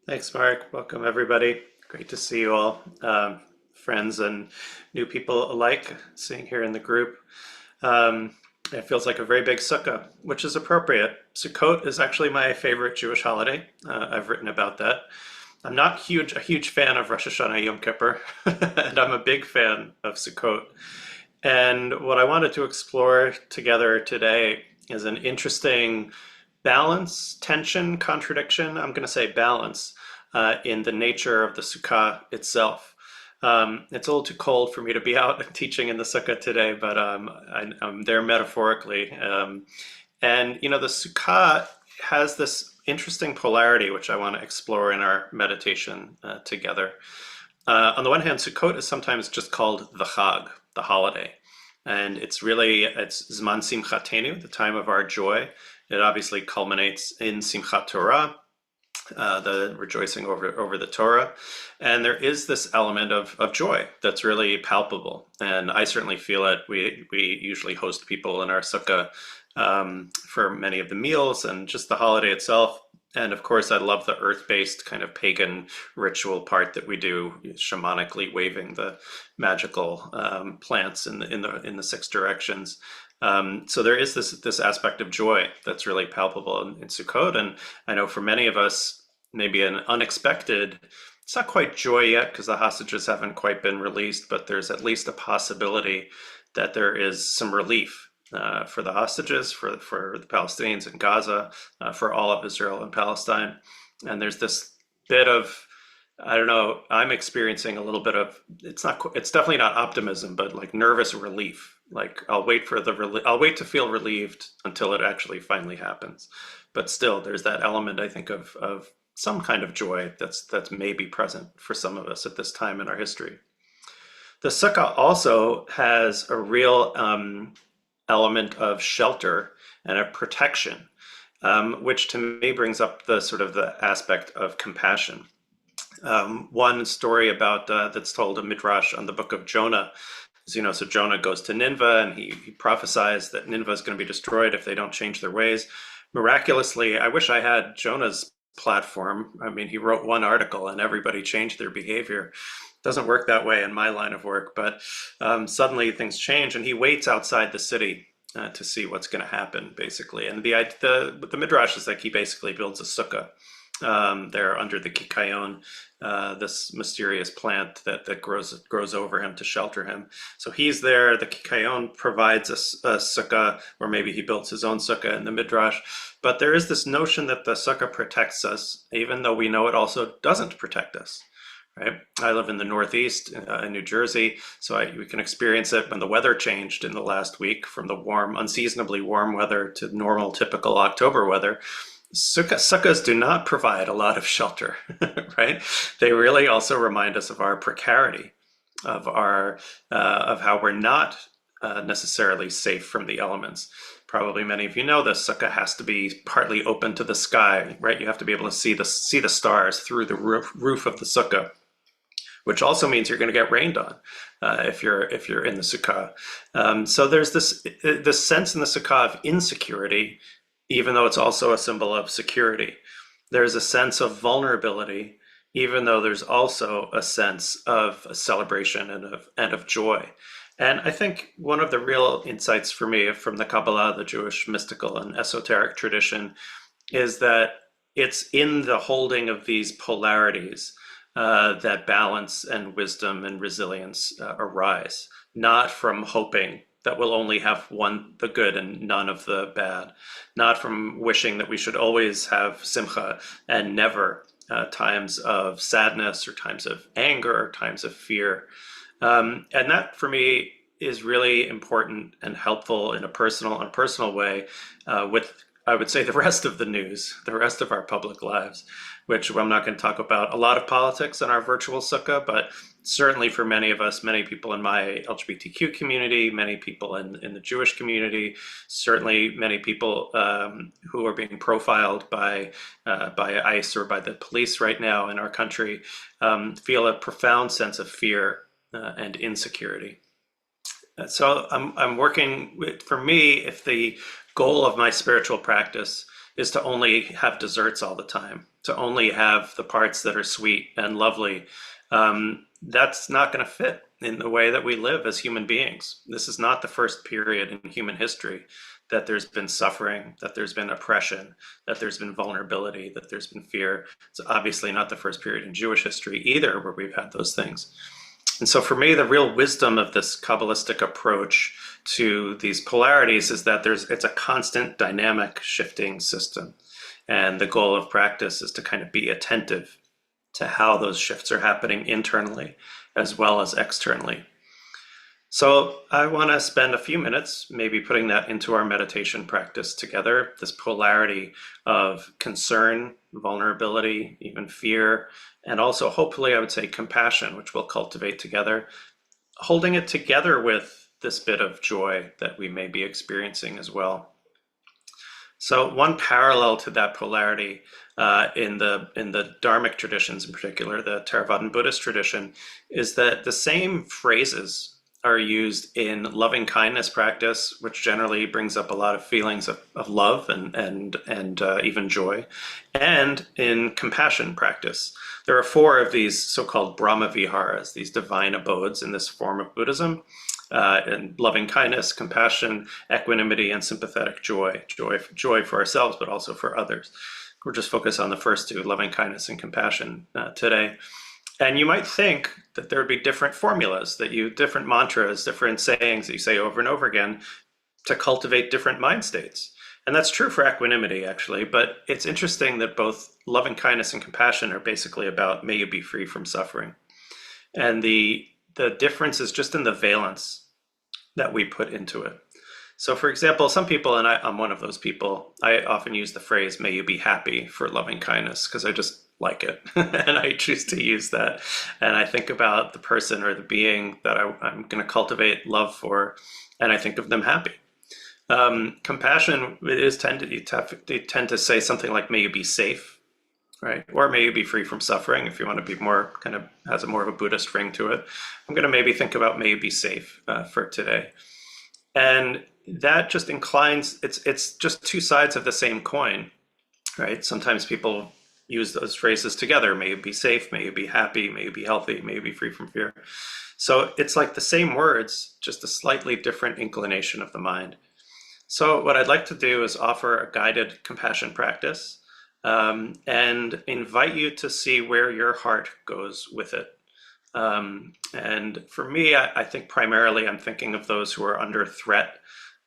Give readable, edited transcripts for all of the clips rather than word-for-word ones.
Thanks, Mark. Welcome, everybody. Great to see you all, friends and new people alike, seeing here in the group. Um, it feels like a very big sukkah, which is appropriate. Sukkot is actually my favorite Jewish holiday. I've written about that. I'm not a huge fan of Rosh Hashanah Yom Kippur, and I'm a big fan of Sukkot. And what I wanted to explore together today is an interesting balance, tension, contradiction. I'm going to say balance in the nature of the sukkah itself. It's a little too cold for me to be out teaching in the sukkah today, but I'm there metaphorically. And you know, the sukkah has this interesting polarity, which I want to explore in our meditation together. On the one hand, Sukkot is sometimes just called the Chag, the holiday. And it's Zman Simchatenu, the time of our joy. It obviously culminates in Simchat Torah, the rejoicing over the Torah. And there is this element of joy that's really palpable. And I certainly feel it. We usually host people in our sukkah for many of the meals and just the holiday itself. And of course, I love the earth-based kind of pagan ritual part that we do, shamanically waving the magical plants in the six directions. So there is this aspect of joy that's really palpable in Sukkot, and I know for many of us, maybe an unexpected. It's not quite joy yet because the hostages haven't quite been released, but there's at least a possibility that there is some relief for the hostages, for the Palestinians in Gaza, for all of Israel and Palestine. And there's this bit of, I don't know, I'm experiencing a little bit of, it's definitely not optimism, but like nervous relief. Like I'll wait to feel relieved until it actually finally happens. But still, there's that element, I think, of some kind of joy that's maybe present for some of us at this time in our history. The sukkah also has a real element of shelter and of protection, which to me brings up the sort of the aspect of compassion. One story about that's told in Midrash on the book of Jonah is, so Jonah goes to Nineveh and he prophesies that Nineveh is going to be destroyed if they don't change their ways. Miraculously, I wish I had Jonah's platform. I mean, he wrote one article and everybody changed their behavior. Doesn't work that way in my line of work, but suddenly things change and he waits outside the city to see what's going to happen, basically. And the Midrash is like he basically builds a sukkah there under the kikayon, this mysterious plant that grows over him to shelter him. So he's there. The kikayon provides a sukkah, or maybe he builds his own sukkah in the midrash. But there is this notion that the sukkah protects us, even though we know it also doesn't protect us. Right? I live in the Northeast, in New Jersey, so we can experience it when the weather changed in the last week from the warm, unseasonably warm weather to normal, typical October weather. Sukkahs do not provide a lot of shelter, right? They really also remind us of our precarity, of how we're not necessarily safe from the elements. Probably many of you know this. Sukkah has to be partly open to the sky, right? You have to be able to see the stars through the roof of the sukkah, which also means you're going to get rained on if you're in the sukkah. So there's this sense in the sukkah of insecurity, even though it's also a symbol of security. There's a sense of vulnerability, even though there's also a sense of a celebration and of joy. And I think one of the real insights for me from the Kabbalah, the Jewish mystical and esoteric tradition, is that it's in the holding of these polarities that balance and wisdom and resilience arise, not from hoping that we'll only have the good and none of the bad, not from wishing that we should always have simcha and never times of sadness or times of anger or times of fear. And that for me is really important and helpful in a personal way with, I would say, the rest of the news, the rest of our public lives, which I'm not going to talk about a lot of politics in our virtual sukkah, but certainly for many of us, many people in my LGBTQ community, many people in the Jewish community, certainly many people who are being profiled by ICE or by the police right now in our country, feel a profound sense of fear and insecurity. So I'm working with, for me, if the goal of my spiritual practice is to only have desserts all the time, to only have the parts that are sweet and lovely. That's not going to fit in the way that we live as human beings. This is not the first period in human history that there's been suffering, that there's been oppression, that there's been vulnerability, that there's been fear. It's obviously not the first period in Jewish history either where we've had those things. And so for me, the real wisdom of this Kabbalistic approach to these polarities is that it's a constant dynamic shifting system. And the goal of practice is to kind of be attentive to how those shifts are happening internally as well as externally. So I want to spend a few minutes maybe putting that into our meditation practice together, this polarity of concern, vulnerability, even fear, and also hopefully I would say compassion, which we'll cultivate together, holding it together with this bit of joy that we may be experiencing as well. So one parallel to that polarity in the Dharmic traditions in particular, the Theravadan Buddhist tradition, is that the same phrases are used in loving kindness practice, which generally brings up a lot of feelings of love and even joy, and in compassion practice. There are 4 of these so-called Brahma Viharas, these divine abodes in this form of Buddhism, and loving kindness, compassion, equanimity, and sympathetic joy. Joy for ourselves, but also for others. We're just focused on the first 2, loving kindness and compassion today. And you might think that there would be different formulas, different mantras, different sayings that you say over and over again to cultivate different mind states. And that's true for equanimity, actually. But it's interesting that both loving kindness and compassion are basically about may you be free from suffering. And the difference is just in the valence that we put into it. So for example, some people, and I'm one of those people, I often use the phrase, may you be happy for loving kindness, because I just like it. And I choose to use that. And I think about the person or the being that I'm going to cultivate love for, and I think of them happy. Compassion, they tend to say something like, may you be safe, right? Or may you be free from suffering, if you want to be more kind of, has a more of a Buddhist ring to it. I'm going to maybe think about may you be safe for today. And that just inclines, it's just 2 sides of the same coin, right? Sometimes people use those phrases together. May you be safe, may you be happy, may you be healthy, may you be free from fear. So it's like the same words, just a slightly different inclination of the mind. So what I'd like to do is offer a guided compassion practice and invite you to see where your heart goes with it. And for me, I think primarily I'm thinking of those who are under threat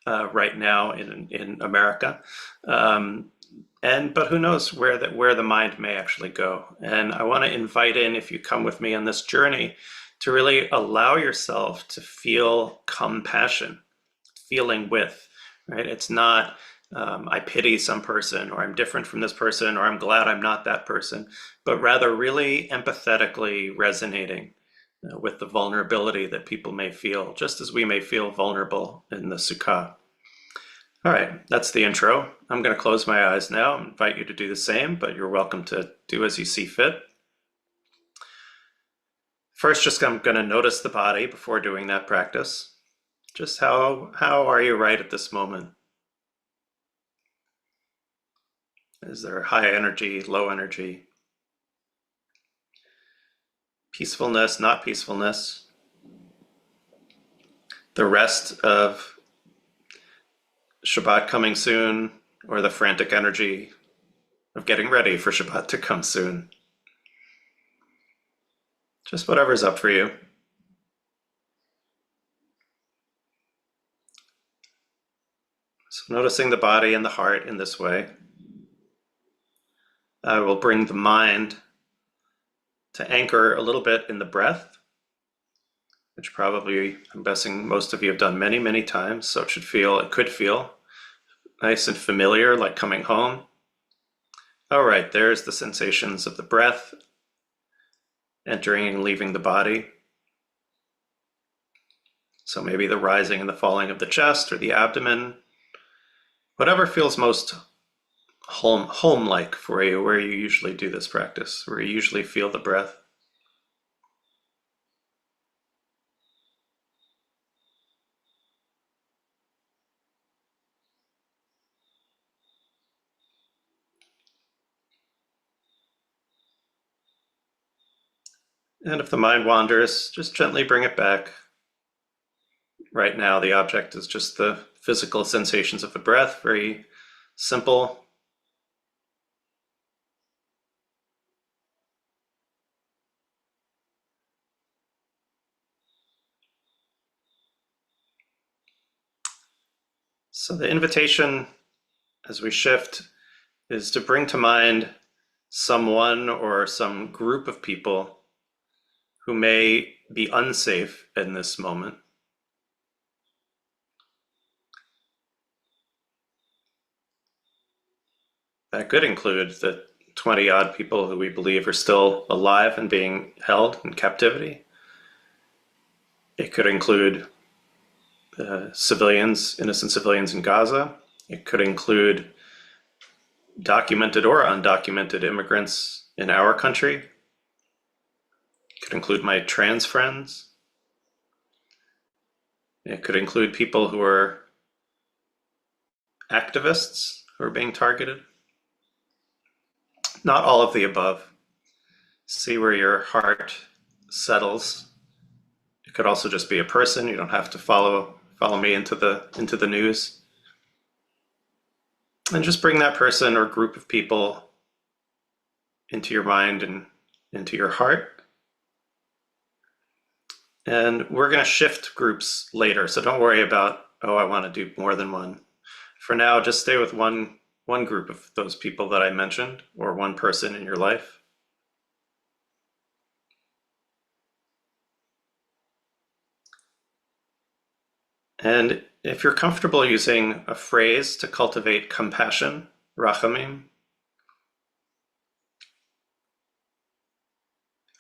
right now in America. But who knows where the mind may actually go. And I want to invite in, if you come with me on this journey, to really allow yourself to feel compassion, feeling with, right? It's not, I pity some person, or I'm different from this person, or I'm glad I'm not that person, but rather really empathetically resonating with the vulnerability that people may feel, just as we may feel vulnerable in the Sukkot. All right, that's the intro. I'm going to close my eyes now and invite you to do the same, but you're welcome to do as you see fit. First, just I'm going to notice the body before doing that practice. Just how are you right at this moment? Is there high energy, low energy? Peacefulness, not peacefulness? The rest of Shabbat coming soon, or the frantic energy of getting ready for Shabbat to come soon? Just whatever's up for you. So noticing the body and the heart in this way. I will bring the mind to anchor a little bit in the breath, which probably, I'm guessing most of you have done many, many times, so it could feel nice and familiar, like coming home. All right, there's the sensations of the breath entering and leaving the body. So maybe the rising and the falling of the chest or the abdomen, whatever feels most home-like for you, where you usually do this practice, where you usually feel the breath. And if the mind wanders, just gently bring it back. Right now, the object is just the physical sensations of the breath, very simple. So the invitation as we shift is to bring to mind someone or some group of people who may be unsafe in this moment. That could include the 20 odd people who we believe are still alive and being held in captivity. It could include civilians, innocent civilians in Gaza. It could include documented or undocumented immigrants in our country. It could include my trans friends. It could include people who are activists who are being targeted. Not all of the above. See where your heart settles. It could also just be a person. You don't have to follow me into the news. And just bring that person or group of people into your mind and into your heart. And we're going to shift groups later, so don't worry about, oh, I want to do more than one. For now, just stay with one group of those people that I mentioned, or one person in your life. And if you're comfortable using a phrase to cultivate compassion, rachamim,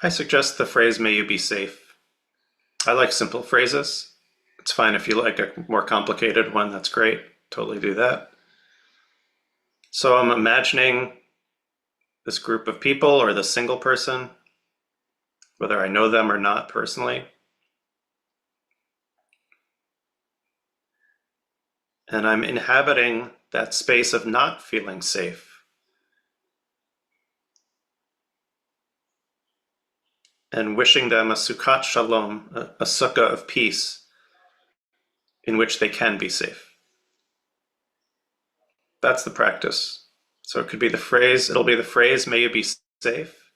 I suggest the phrase, may you be safe. I like simple phrases. It's fine if you like a more complicated one, that's great. Totally do that. So I'm imagining this group of people or this single person, whether I know them or not personally. And I'm inhabiting that space of not feeling safe. And wishing them a Sukkot Shalom, a sukkah of peace in which they can be safe. That's the practice. So it could be the phrase, it'll be the phrase, may you be safe.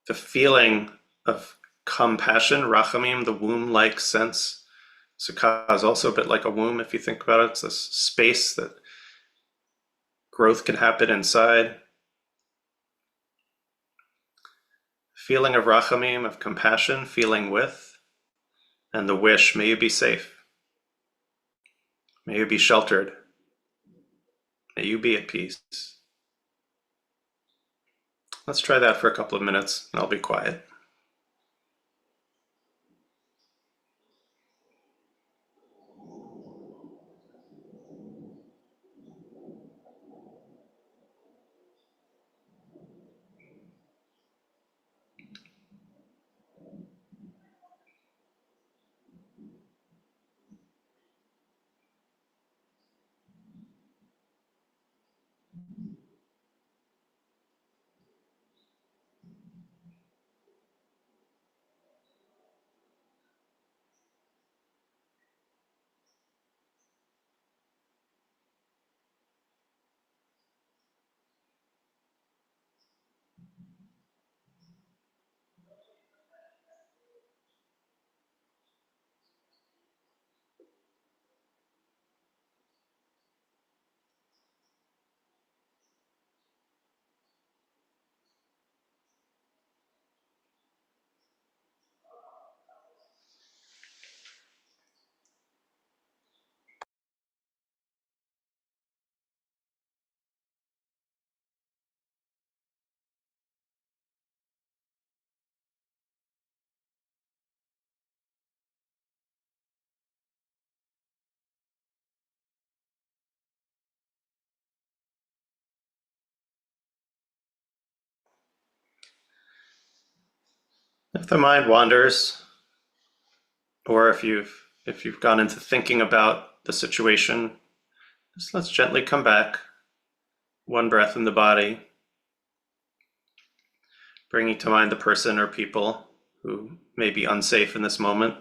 The feeling of compassion, rachamim, the womb-like sense. Sukkah is also a bit like a womb if you think about it. It's this space that growth can happen inside. Feeling of rachamim, of compassion, feeling with, and the wish, may you be safe. May you be sheltered. May you be at peace. Let's try that for a couple of minutes, and I'll be quiet. If the mind wanders, or if you've gone into thinking about the situation, just let's gently come back. One breath in the body. bringing to mind the person or people who may be unsafe in this moment,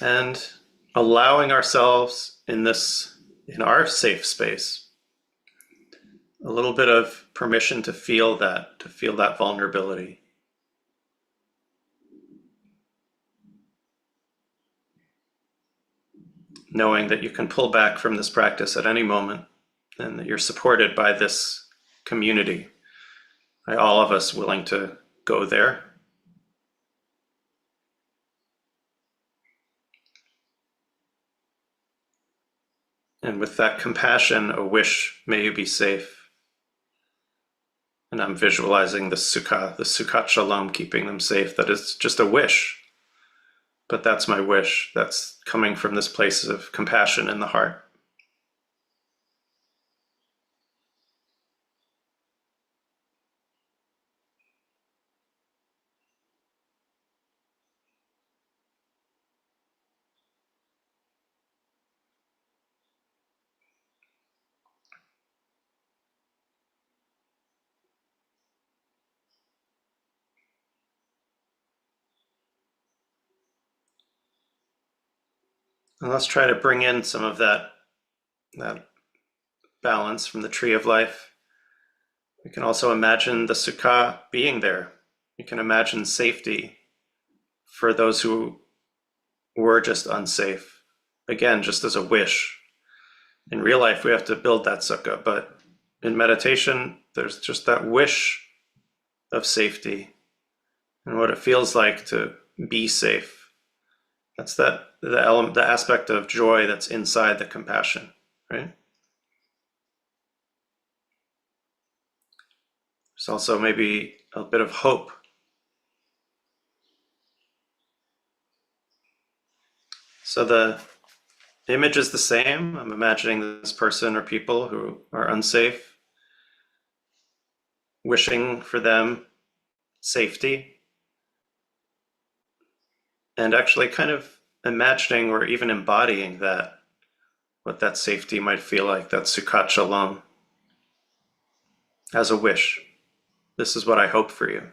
and allowing ourselves in our safe space, a little bit of permission to feel that vulnerability. Knowing that you can pull back from this practice at any moment, and that you're supported by this community, by all of us willing to go there. And with that compassion, a wish, may you be safe. And I'm visualizing the Sukkot Shalom, keeping them safe. That is just a wish. But that's my wish. That's coming from this place of compassion in the heart. And let's try to bring in some of that balance from the tree of life. We can also imagine the sukkah being there. You can imagine safety for those who were just unsafe. Again, just as a wish. In real life, we have to build that sukkah, but in meditation, there's just that wish of safety and what it feels like to be safe. That's the aspect of joy that's inside the compassion, right? There's also maybe a bit of hope. So the image is the same. I'm imagining this person or people who are unsafe, wishing for them safety, and actually kind of imagining or even embodying what that safety might feel like, that Sukkot Shalom, as a wish. This is what I hope for you.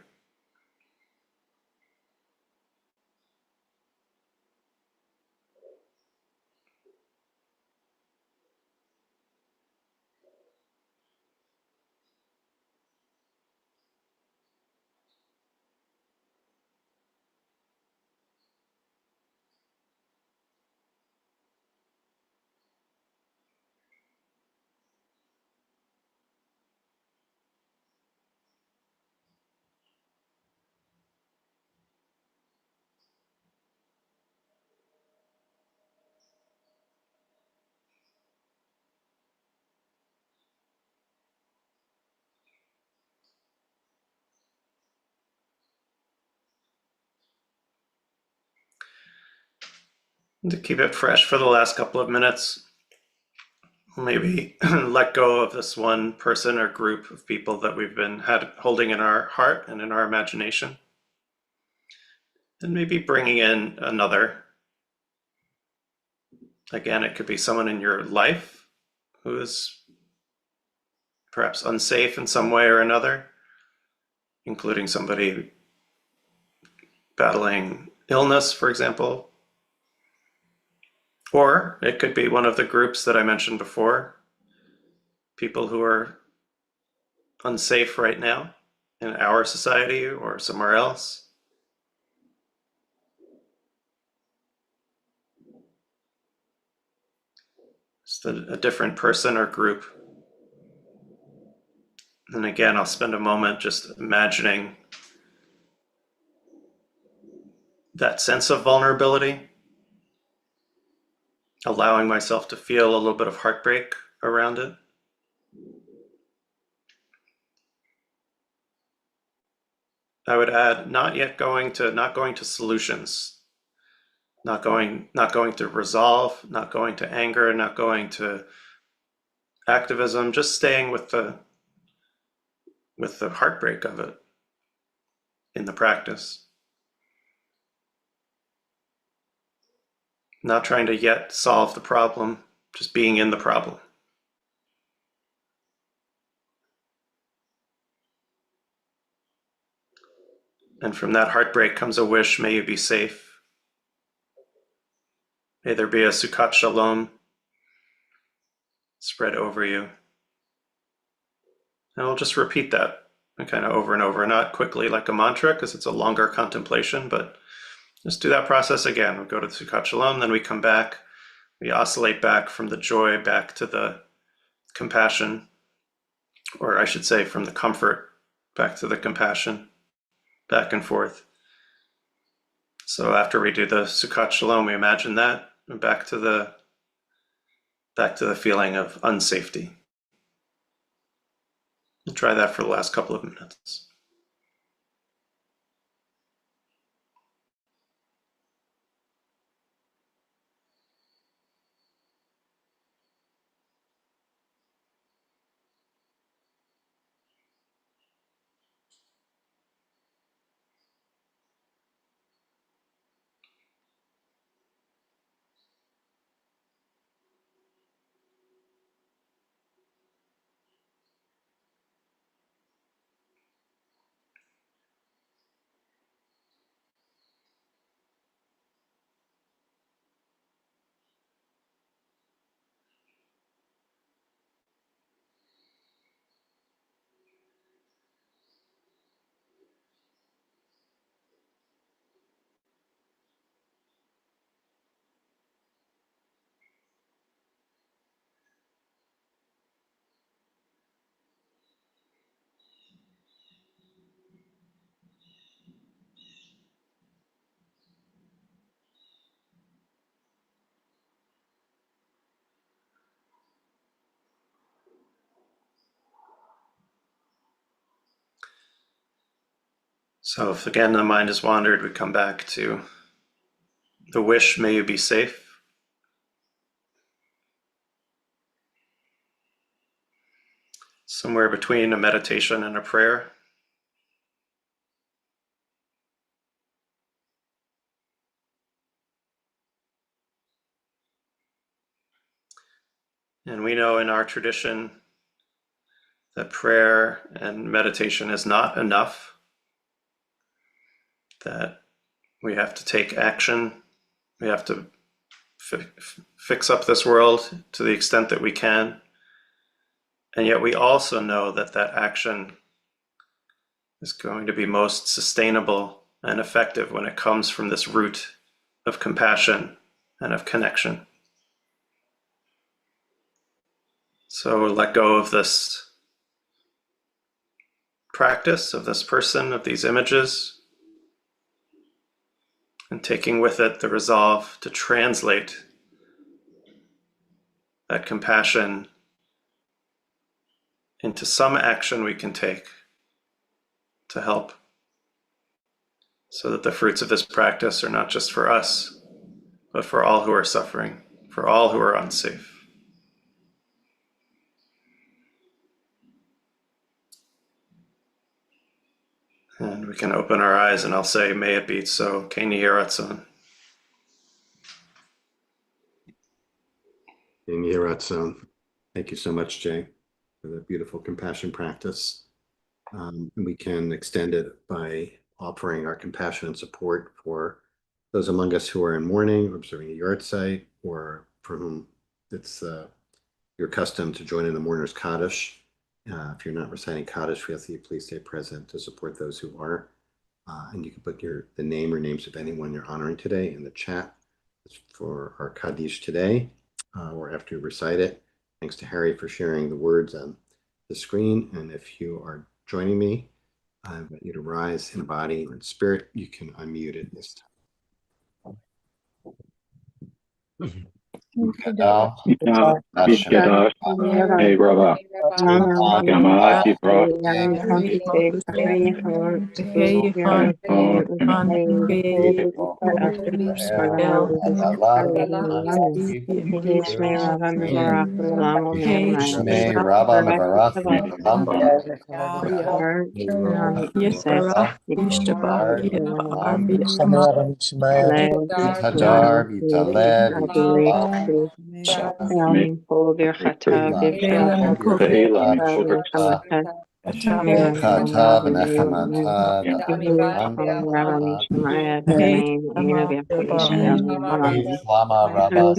And to keep it fresh for the last couple of minutes, maybe let go of this one person or group of people that we've been holding in our heart and in our imagination, and maybe bringing in another. Again, it could be someone in your life who is perhaps unsafe in some way or another, including somebody battling illness, for example. Or it could be one of the groups that I mentioned before, people who are unsafe right now in our society or somewhere else. Just a different person or group. And again, I'll spend a moment just imagining that sense of vulnerability, allowing myself to feel a little bit of heartbreak around it. I would add not going to solutions, not going to resolve, not going to anger, not going to activism, just staying with the heartbreak of it in the practice. Not trying to yet solve the problem, just being in the problem. And from that heartbreak comes a wish, may you be safe. May there be a Sukkot Shalom spread over you. And we'll just repeat that kind of over and over, not quickly like a mantra, because it's a longer contemplation, but just do that process again. We go to the Sukkot Shalom, then we come back, we oscillate back from the joy back to the compassion, or I should say from the comfort back to the compassion, back and forth. So after we do the Sukkot Shalom, we imagine that, and back to the feeling of unsafety. We'll try that for the last couple of minutes. So if again the mind has wandered, we come back to the wish, may you be safe. Somewhere between a meditation and a prayer. And we know in our tradition that prayer and meditation is not enough, that we have to take action, we have to fix up this world to the extent that we can. And yet we also know that that action is going to be most sustainable and effective when it comes from this root of compassion and of connection. So let go of this practice, of this person, of these images, and taking with it the resolve to translate that compassion into some action we can take to help, so that the fruits of this practice are not just for us, but for all who are suffering, for all who are unsafe. And we can open our eyes and I'll say, may it be so. Kein Yeh Ratzon. Kein Yeh Ratzon. Thank you so much, Jay, for the beautiful compassion practice. And we can extend it by offering our compassion and support for those among us who are in mourning, observing a yard site, or for whom it's your custom to join in the mourner's Kaddish. If you're not reciting Kaddish, we ask that you please stay present to support those who are. And you can put the name or names of anyone you're honoring today in the chat for our Kaddish today, or after you recite it. Thanks to Harry for sharing the words on the screen. And if you are joining me, I invite you to rise in body or in spirit. You can unmute it this time. Buchdahl, Buchdahl, hey brother, Gamma, bro, Chata v'nechamata v'aviram Shlama Rabba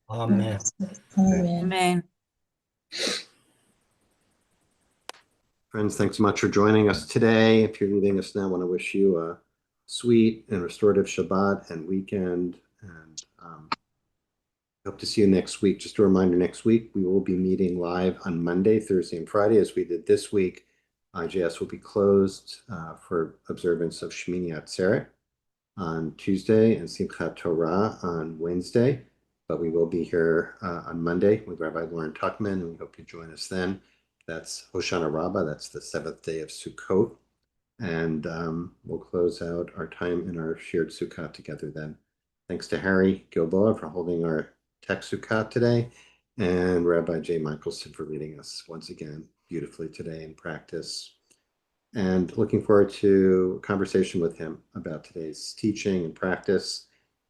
Amen. Amen. Amen. Friends, thanks so much for joining us today. If you're leaving us now, I want to wish you a sweet and restorative Shabbat and weekend. And hope to see you next week. Just a reminder, next week we will be meeting live on Monday, Thursday, and Friday as we did this week. IJS will be closed for observance of Shmini Atzeret on Tuesday and Simchat Torah on Wednesday. But we will be here on Monday with Rabbi Lauren Tuckman, and we hope you join us then. That's Hoshana Rabbah. That's the 7th day of Sukkot. And we'll close out our time in our shared Sukkot together then. Thanks to Harry Gilboa for holding our tech Sukkot today, and Rabbi Jay Michaelson for leading us once again beautifully today in practice. And looking forward to a conversation with him about today's teaching and practice.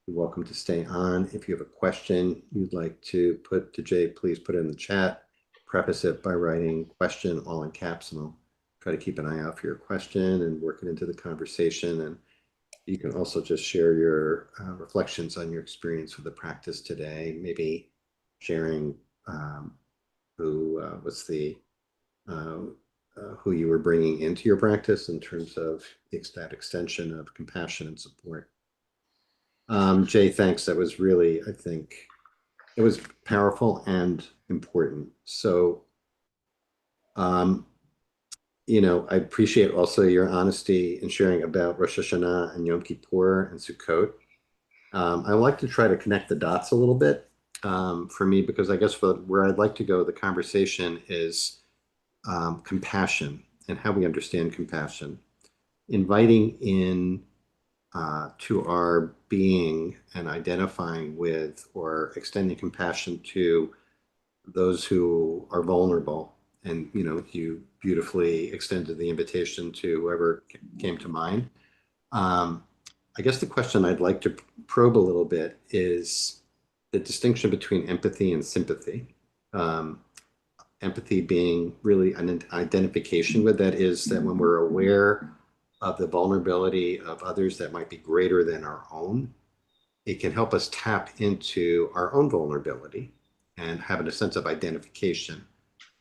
You're welcome to stay on. If you have a question you'd like to put to Jay, please put it in the chat. Preface it by writing question all in caps, and I'll try to keep an eye out for your question and work it into the conversation. And you can also just share your reflections on your experience with the practice today, maybe sharing who you were bringing into your practice in terms of that extension of compassion and support. Jay, thanks. That was really, I think, it was powerful and important. So, I appreciate also your honesty in sharing about Rosh Hashanah and Yom Kippur and Sukkot. I like to try to connect the dots a little bit for me, because I guess where I'd like to go with the conversation is compassion and how we understand compassion. Inviting in to our being and identifying with or extending compassion to those who are vulnerable. And, you beautifully extended the invitation to whoever came to mind. I guess the question I'd like to probe a little bit is the distinction between empathy and sympathy. Empathy being really an identification with, that is, that when we're aware of the vulnerability of others that might be greater than our own, it can help us tap into our own vulnerability and have a sense of identification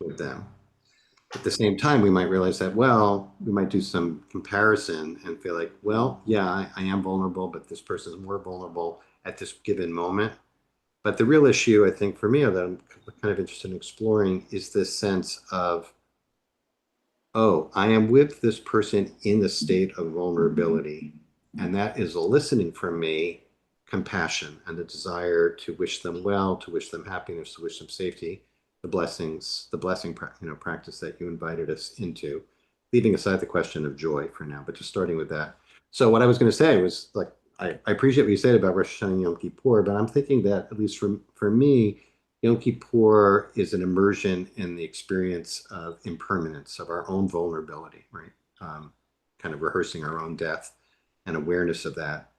with them. At the same time, we might realize that, we might do some comparison and feel like, I am vulnerable, but this person is more vulnerable at this given moment. But the real issue, I think, for me, that I'm kind of interested in exploring is this sense of, I am with this person in the state of vulnerability, and that is eliciting from me compassion and the desire to wish them well, to wish them happiness, to wish them safety, the blessing practice that you invited us into, leaving aside the question of joy for now, but just starting with that. So what I was going to say was, like, I appreciate what you said about Rosh Hashanah and Yom Kippur, but I'm thinking that, at least for me, Yom Kippur is an immersion in the experience of impermanence, of our own vulnerability, right? Kind of rehearsing our own death and awareness of that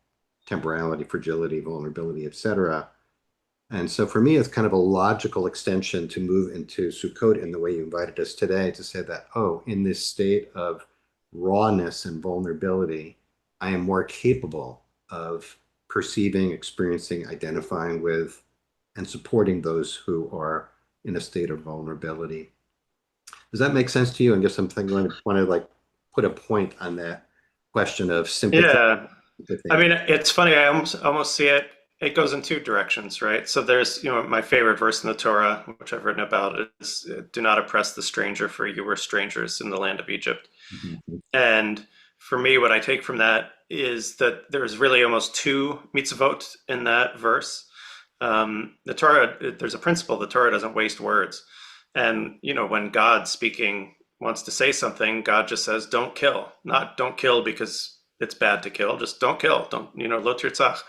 temporality, fragility, vulnerability, etc. And so for me, it's kind of a logical extension to move into Sukkot in the way you invited us today, to say that, in this state of rawness and vulnerability, I am more capable of perceiving, experiencing, identifying with, and supporting those who are in a state of vulnerability. Does that make sense to you? I guess I'm thinking, I want to put a point on that question of sympathy. Yeah. I mean, it's funny. I almost see it. It goes in two directions, right? So there's, my favorite verse in the Torah, which I've written about, is "Do not oppress the stranger, for you were strangers in the land of Egypt." Mm-hmm. And for me, what I take from that is that there's really almost two mitzvot in that verse. The Torah, there's a principle: the Torah doesn't waste words. And when God speaking wants to say something, God just says, "Don't kill." Not "don't kill" because it's bad to kill. Just don't kill. Don't, lo tirtzach.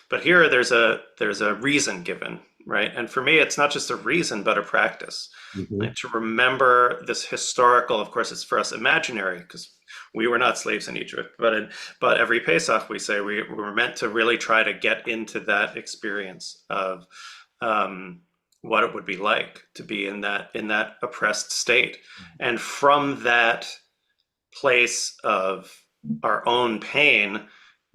But here there's a reason given, right? And for me, it's not just a reason, but a practice. Like to remember this historical, of course, it's for us imaginary because we were not slaves in Egypt, but every Pesach we say we were meant to really try to get into that experience of what it would be like to be in that oppressed state, and from that place of our own pain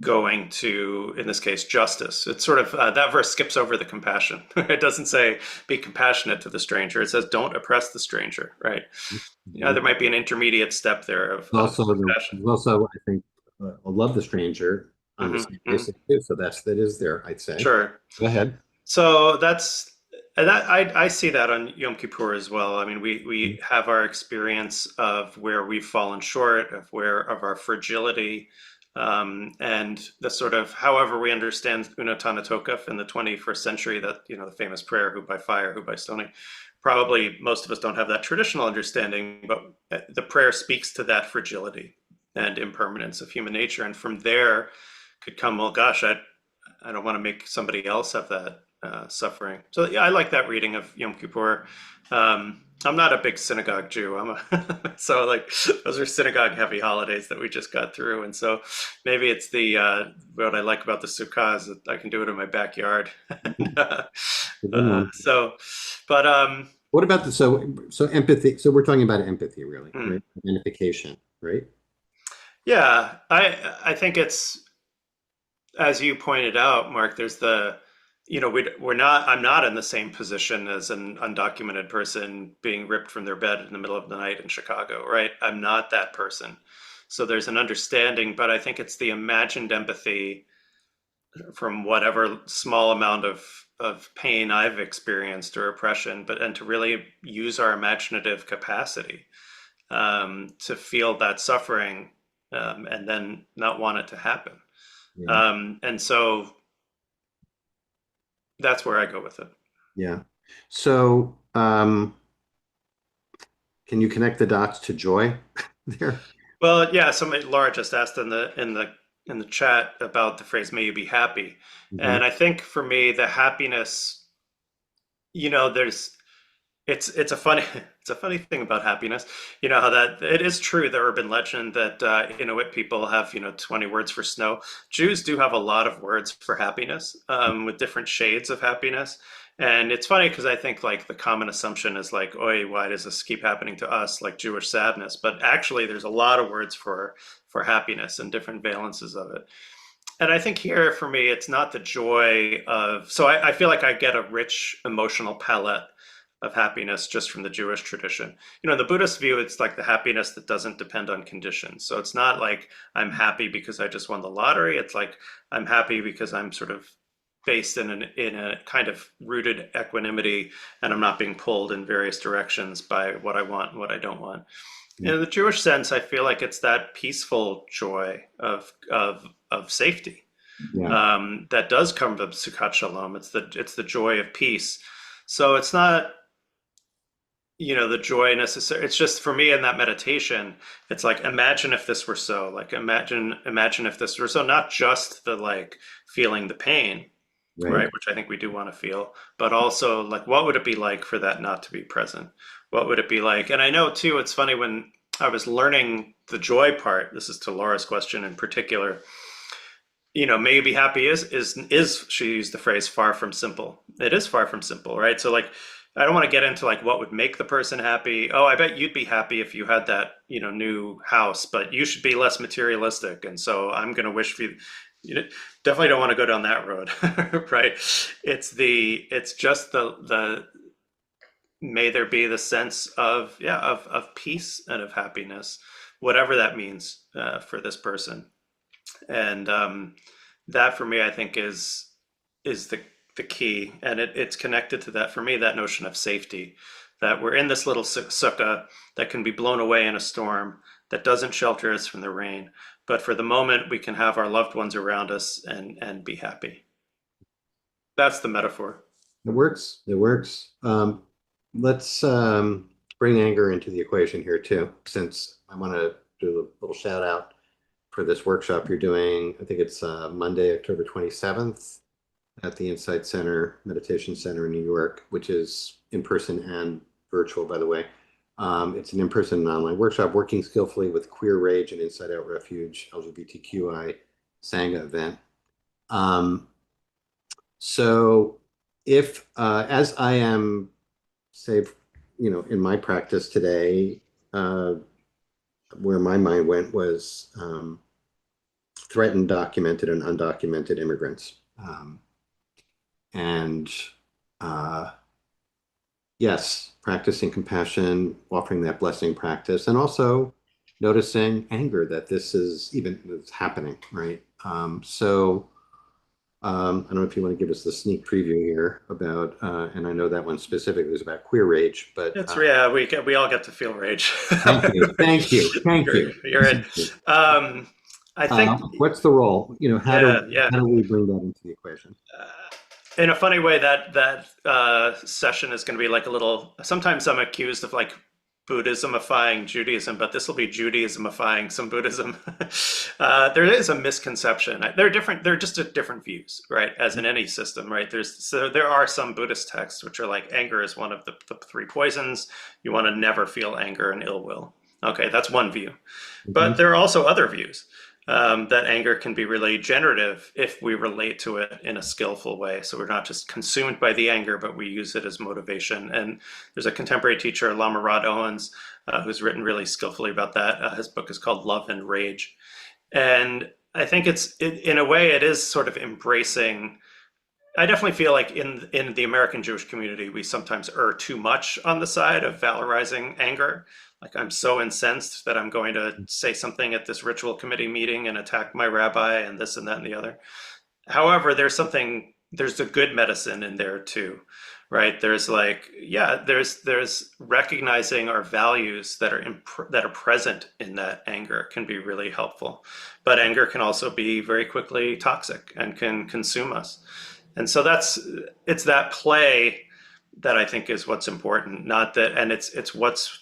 going to, in this case, justice. It's sort of that verse skips over the compassion. It doesn't say be compassionate to the stranger. It says don't oppress the stranger, right? There might be an intermediate step there of compassion. Also, I think, I love the stranger on the same basis too. So that is there, I'd say. Sure. Go ahead. So I see that on Yom Kippur as well. I mean, we have our experience of where we've fallen short, of our fragility, and the sort of however we understand Unatana Tokef in the 21st century, that the famous prayer, who by fire, who by stoning. Probably most of us don't have that traditional understanding, but the prayer speaks to that fragility and impermanence of human nature, and from there could come, well, gosh, I don't want to make somebody else have that suffering. So yeah, I like that reading of Yom Kippur. I'm not a big synagogue Jew. So like those are synagogue heavy holidays that we just got through, and so maybe it's what I like about the Sukkot is that I can do it in my backyard. What about so empathy? So we're talking about empathy, really, right? Identification, right? Yeah, I think it's, as you pointed out, Mark. There's I'm not in the same position as an undocumented person being ripped from their bed in the middle of the night in Chicago, right? I'm not that person. So there's an understanding, but I think it's the imagined empathy from whatever small amount of pain I've experienced or oppression, and to really use our imaginative capacity to feel that suffering and then not want it to happen. Yeah. And so that's where I go with it. Yeah. So can you connect the dots to joy there? Well, yeah, Laura just asked in the chat about the phrase "May you be happy," and I think for me, the happiness, it's a funny thing about happiness. You know how that it is true, the urban legend that Inuit people have 20 words for snow. Jews do have a lot of words for happiness, with different shades of happiness. And it's funny because I think like the common assumption is like, "Oi, why does this keep happening to us?" Like Jewish sadness, but actually there's a lot of words for happiness and different valences of it. And I think here for me, it's not the joy of. So I feel like I get a rich emotional palette of happiness just from the Jewish tradition. In the Buddhist view, it's like the happiness that doesn't depend on conditions. So it's not like I'm happy because I just won the lottery. It's like I'm happy because I'm sort of based in a kind of rooted equanimity, and I'm not being pulled in various directions by what I want and what I don't want. In the Jewish sense, I feel like it's that peaceful joy of safety that does come from Sukkot Shalom. It's the joy of peace. So it's not the joy necessary. It's just for me in that meditation, it's like, imagine if this were so. Like imagine if this were so. Not just the like feeling the pain. Right, which I think we do want to feel, but also like, what would it be like for that not to be present? What would it be like? And I know too, it's funny, when I was learning the joy part, this is to Laura's question in particular, may you be happy is she used the phrase far from simple. It is far from simple, right? So like, I don't want to get into like what would make the person happy. Oh, I bet you'd be happy if you had that, new house, but you should be less materialistic. And so I'm going to wish for you. Definitely don't want to go down that road, right? It's just the may there be the sense of peace and of happiness, whatever that means for this person, and that for me I think is the key, and it's connected to that for me, that notion of safety, that we're in this little sukkah that can be blown away in a storm, that doesn't shelter us from the rain. But for the moment, we can have our loved ones around us and be happy. That's the metaphor. It works. It works. Let's bring anger into the equation here too, since I want to do a little shout out for this workshop you're doing. I think it's Monday, October 27th. at the Insight Center, Meditation Center in New York, which is in person and virtual, by the way. It's an in-person and online workshop, Working Skillfully with Queer Rage and Inside Out Refuge, LGBTQI Sangha event. So if, as I am, say, in my practice today, where my mind went was threatened, documented, and undocumented immigrants. And yes, practicing compassion, offering that blessing practice, and also noticing anger that this is happening, right? I don't know if you want to give us the sneak preview here about, and I know that one specifically is about queer rage, but It's yeah, we all get to feel rage. Thank you. You're in. I think what's the role? How do we bring that into the equation? In a funny way, that session is going to be like a little. Sometimes I'm accused of like Buddhismifying Judaism, but this will be Judaismifying some Buddhism. There is a misconception. They're different. They're just different views, right? As in any system, right? There are some Buddhist texts which are like anger is one of the three poisons. You want to never feel anger and ill will. Okay, that's one view. But there are also other views. That anger can be really generative if we relate to it in a skillful way. So we're not just consumed by the anger, but we use it as motivation. And there's a contemporary teacher, Lama Rod Owens, who's written really skillfully about that. His book is called Love and Rage. And I think in a way, it is sort of embracing. I definitely feel like in the American Jewish community, we sometimes err too much on the side of valorizing anger. Like I'm so incensed that I'm going to say something at this ritual committee meeting and attack my rabbi and this and that and the other. However, there's a good medicine in there too, right? There's recognizing our values that are present in that anger can be really helpful. But anger can also be very quickly toxic and can consume us. And so it's that play that I think is what's important, not that, and it's what's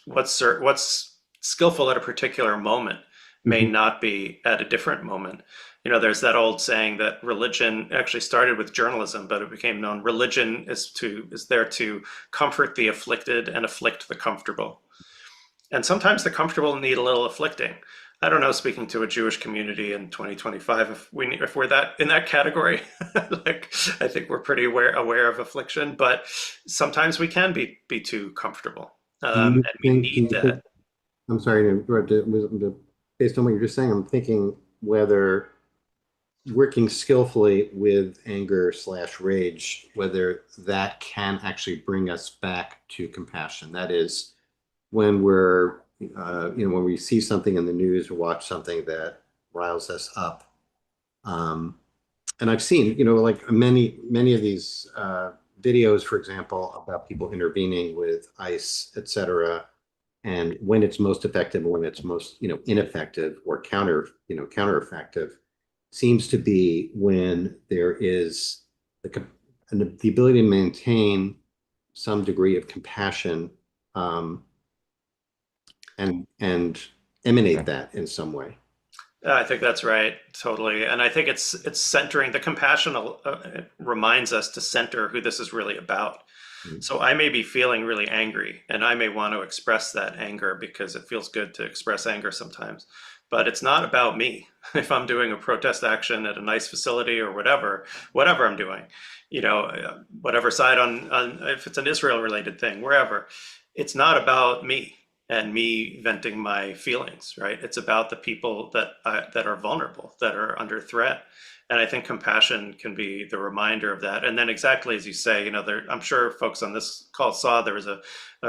skillful at a particular moment may not be at a different moment. There's that old saying that religion actually started with journalism, but it became known religion is there to comfort the afflicted and afflict the comfortable. And sometimes the comfortable need a little afflicting. I don't know, speaking to a Jewish community in 2025, if we're in that category, like I think we're pretty aware of affliction, but sometimes we can be too comfortable, and we need that. I'm sorry to interrupt. Based on what you're just saying, I'm thinking whether working skillfully with anger/rage, whether that can actually bring us back to compassion. That is, when when we see something in the news or watch something that riles us up. And I've seen, like many of these videos, for example, about people intervening with ICE, et cetera, and when it's most effective and when it's most, ineffective or counter effective, seems to be when there is the ability to maintain some degree of compassion, and emanate that in some way. I think that's right, totally. And I think it's centering the compassion. Reminds us to center who this is really about. So I may be feeling really angry, and I may want to express that anger because it feels good to express anger sometimes. But it's not about me. If I'm doing a protest action at a nice facility or whatever I'm doing, whatever side on if it's an Israel-related thing, wherever, it's not about me and me venting my feelings, right? It's about the people that are vulnerable, that are under threat. And I think compassion can be the reminder of that. And then exactly as you say, I'm sure folks on this call saw there was a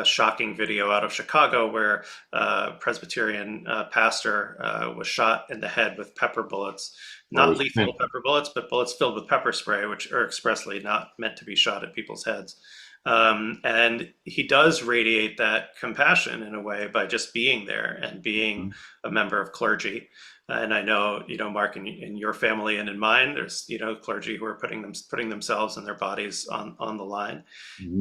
shocking video out of Chicago where a Presbyterian pastor was shot in the head with pepper bullets, not lethal pepper bullets, but bullets filled with pepper spray, which are expressly not meant to be shot at people's heads. And he does radiate that compassion in a way by just being there and being a member of clergy. And I know, Mark, in your family and in mine, there's, clergy who are putting themselves and their bodies on the line.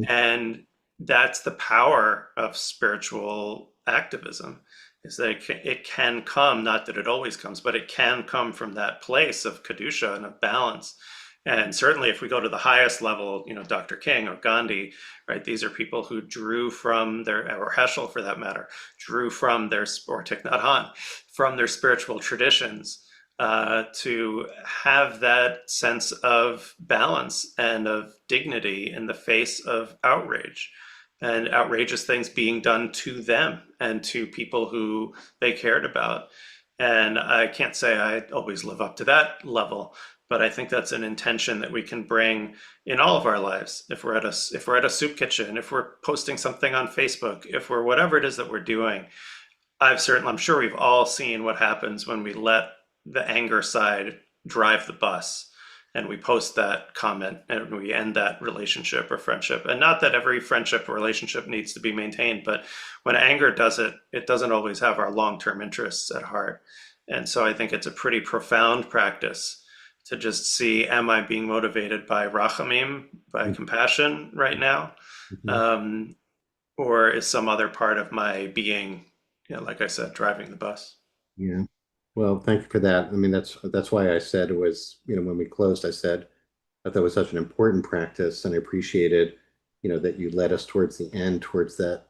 And that's the power of spiritual activism, is that it can come, not that it always comes, but it can come from that place of Kedusha and of balance, And certainly if we go to the highest level, Dr. King or Gandhi, right, these are people who drew from or Heschel for that matter, drew from or Thich Nhat Hanh, from their spiritual traditions, to have that sense of balance and of dignity in the face of outrage and outrageous things being done to them and to people who they cared about. And I can't say I always live up to that level, but I think that's an intention that we can bring in all of our lives. If we're at a soup kitchen, if we're posting something on Facebook, if we're whatever it is that we're doing, I'm sure we've all seen what happens when we let the anger side drive the bus and we post that comment and we end that relationship or friendship. And not that every friendship or relationship needs to be maintained, but when anger does it, it doesn't always have our long-term interests at heart. And so I think it's a pretty profound practice to just see, am I being motivated by rachamim, by compassion right now? Or is some other part of my being, like I said, driving the bus? Yeah. Well, thank you for that. I mean, that's why I said it was, when we closed, I said that was such an important practice, and I appreciated, that you led us towards the end, towards that.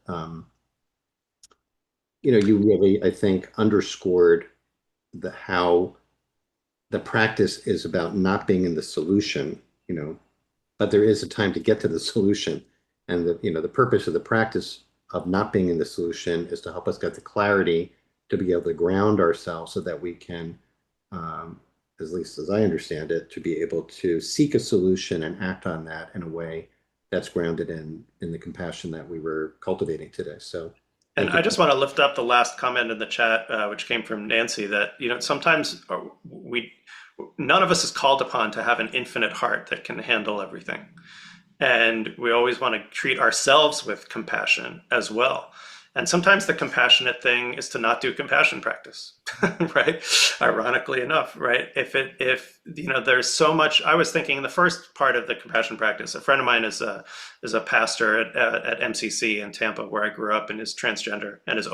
You really, I think, underscored how the practice is about not being in the solution, but there is a time to get to the solution. And the purpose of the practice of not being in the solution is to help us get the clarity to be able to ground ourselves so that we can, at least as I understand it, to be able to seek a solution and act on that in a way that's grounded in the compassion that we were cultivating today. So, and I just want to lift up the last comment in the chat, which came from Nancy, that sometimes none of us is called upon to have an infinite heart that can handle everything, and we always want to treat ourselves with compassion as well. And sometimes the compassionate thing is to not do compassion practice, right? Ironically enough, right? If there's so much. I was thinking in the first part of the compassion practice, a friend of mine is a pastor at MCC in Tampa, where I grew up, and is transgender and is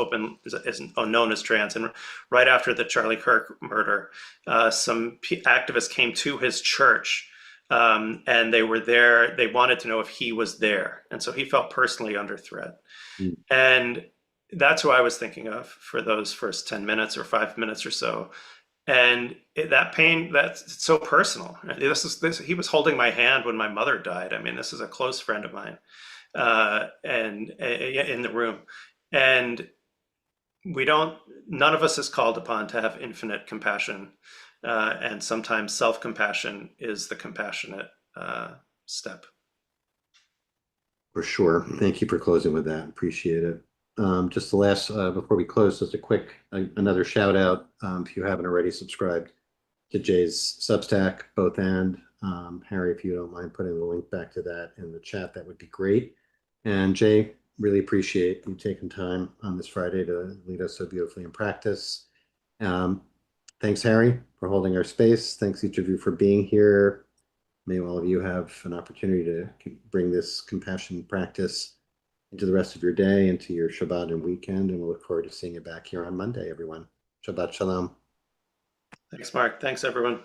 known as trans. And right after the Charlie Kirk murder, some activists came to his church. And they were there. They wanted to know if he was there, and so he felt personally under threat. And that's who I was thinking of for those first 10 minutes or 5 minutes or so. And that pain, that's so personal. He was holding my hand when my mother died. I mean, this is a close friend of mine, and in the room. And none of us is called upon to have infinite compassion. And sometimes self-compassion is the compassionate step. For sure. Thank you for closing with that. Appreciate it. Just the last, before we close, just another shout out. If you haven't already subscribed to Jay's Substack, both and Harry, if you don't mind putting the link back to that in the chat, that would be great. And Jay, really appreciate you taking time on this Friday to lead us so beautifully in practice. Thanks, Harry, for holding our space. Thanks each of you for being here. May all of you have an opportunity to bring this compassion practice into the rest of your day, into your Shabbat and weekend, and we'll look forward to seeing you back here on Monday, everyone. Shabbat Shalom. Thanks, Mark. Thanks, everyone.